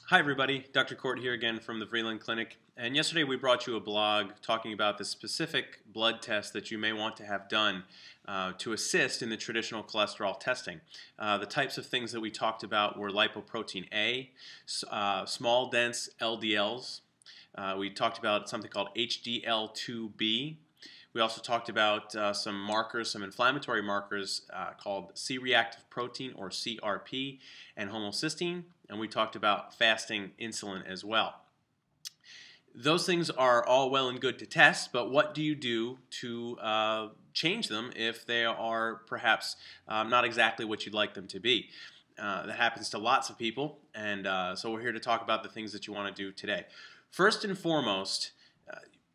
Hi everybody, Dr. Court here again from the Vreeland Clinic. And yesterday we brought you a blog talking about the specific blood test that you may want to have done to assist in the traditional cholesterol testing. The types of things that we talked about were lipoprotein A, small dense LDLs. We talked about something called HDL2B. We also talked about some markers, some inflammatory markers called C-reactive protein or CRP and homocysteine, and we talked about fasting insulin as well. Those things are all well and good to test, but what do you do to change them if they are perhaps not exactly what you'd like them to be? That happens to lots of people, and so we're here to talk about the things that you want to do today. First and foremost,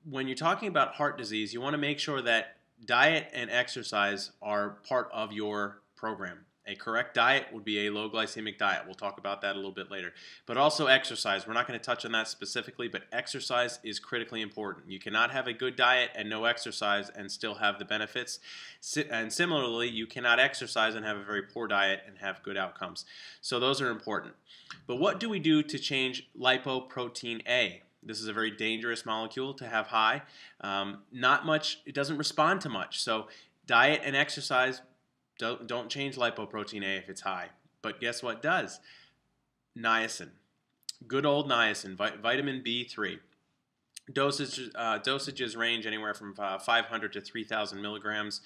when you're talking about heart disease, you want to make sure that diet and exercise are part of your program. A correct diet would be a low glycemic diet. We'll talk about that a little bit later. But also exercise. We're not going to touch on that specifically, but exercise is critically important. You cannot have a good diet and no exercise and still have the benefits. And similarly, you cannot exercise and have a very poor diet and have good outcomes. So those are important. But what do we do to change lipoprotein A? This is a very dangerous molecule to have high. Not much, it doesn't respond to much. So diet and exercise don't change lipoprotein A if it's high. But guess what does? Niacin. Good old niacin, vitamin B3. Dosages range anywhere from 500 to 3,000 milligrams.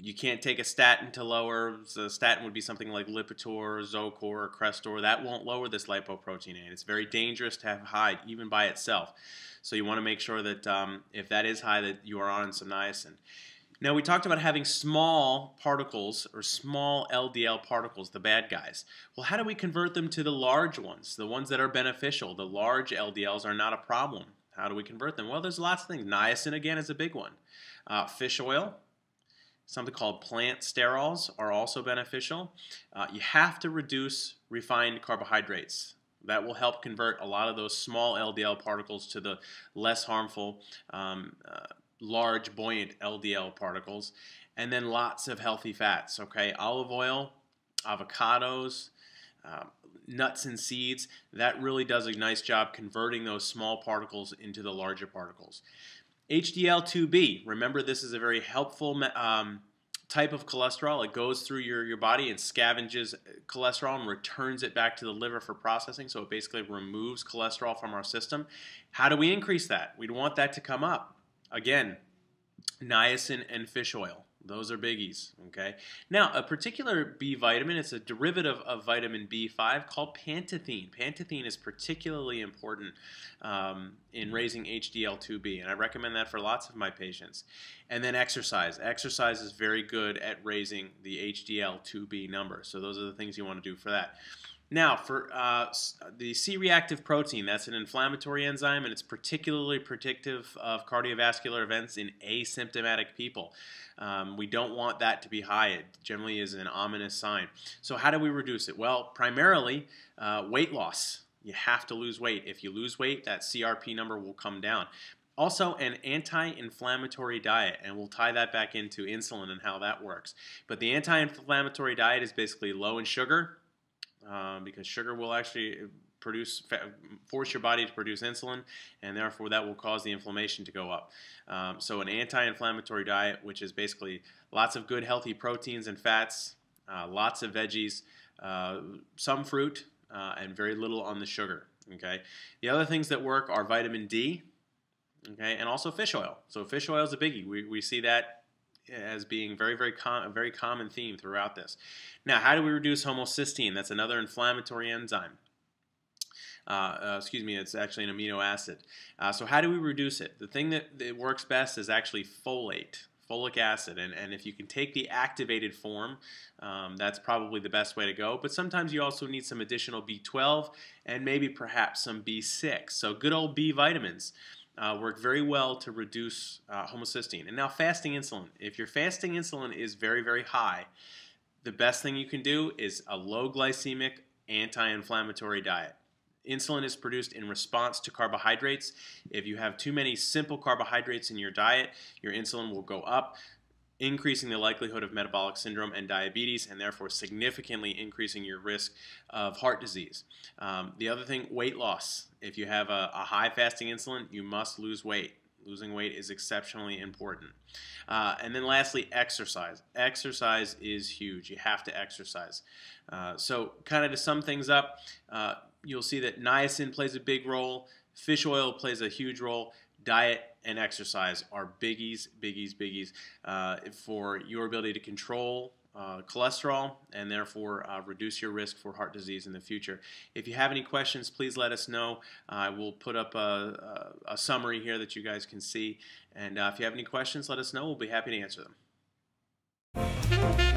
You can't take a statin to lower. So a statin would be something like Lipitor, Zocor, or Crestor. That won't lower this lipoprotein A. It's very dangerous to have high, even by itself. So you want to make sure that if that is high, that you are on some niacin. Now, we talked about having small particles or small LDL particles, the bad guys. Well, how do we convert them to the large ones, the ones that are beneficial? The large LDLs are not a problem. How do we convert them? Well, there's lots of things. Niacin, again, is a big one. Fish oil. Something called plant sterols are also beneficial. You have to reduce refined carbohydrates. That will help convert a lot of those small LDL particles to the less harmful, large, buoyant LDL particles. And then lots of healthy fats, okay? Olive oil, avocados, nuts and seeds. That really does a nice job converting those small particles into the larger particles. HDL2B, remember this is a very helpful type of cholesterol. It goes through your body and scavenges cholesterol and returns it back to the liver for processing, so it basically removes cholesterol from our system. How do we increase that? We'd want that to come up. Again, niacin and fish oil. Those are biggies, okay? Now, a particular B vitamin, it's a derivative of vitamin B5 called pantethine. Pantethine is particularly important in raising HDL2B, and I recommend that for lots of my patients. And then exercise. Exercise is very good at raising the HDL2B number, so those are the things you want to do for that. Now, for the C-reactive protein, that's an inflammatory enzyme, and it's particularly predictive of cardiovascular events in asymptomatic people. We don't want that to be high. It generally is an ominous sign. So how do we reduce it? Well, primarily weight loss. You have to lose weight. If you lose weight, that CRP number will come down. Also, an anti-inflammatory diet, and we'll tie that back into insulin and how that works. But the anti-inflammatory diet is basically low in sugar, because sugar will actually force your body to produce insulin, and therefore that will cause the inflammation to go up. So an anti-inflammatory diet, which is basically lots of good healthy proteins and fats, lots of veggies, some fruit, and very little on the sugar. Okay. The other things that work are vitamin D, okay, and also fish oil. So fish oil is a biggie. We see that as being a very common theme throughout this. Now, how do we reduce homocysteine? That's another inflammatory enzyme. It's actually an amino acid. So how do we reduce it? The thing that works best is actually folic acid. And if you can take the activated form, that's probably the best way to go. But sometimes you also need some additional B12 and maybe perhaps some B6. So good old B vitamins work very well to reduce homocysteine. And now fasting insulin. If your fasting insulin is very high, the best thing you can do is a low glycemic anti-inflammatory diet. Insulin is produced in response to carbohydrates. If you have too many simple carbohydrates in your diet, your insulin will go up. increasing the likelihood of metabolic syndrome and diabetes, and therefore significantly increasing your risk of heart disease. The other thing, weight loss. If you have a high fasting insulin, you must lose weight. Losing weight is exceptionally important. And then lastly, exercise. Exercise is huge. You have to exercise. So kind of to sum things up, you'll see that niacin plays a big role. Fish oil plays a huge role. Diet and exercise are biggies, biggies, biggies for your ability to control cholesterol and therefore reduce your risk for heart disease in the future. If you have any questions, please let us know. I will put up a summary here that you guys can see. And if you have any questions, let us know. We'll be happy to answer them.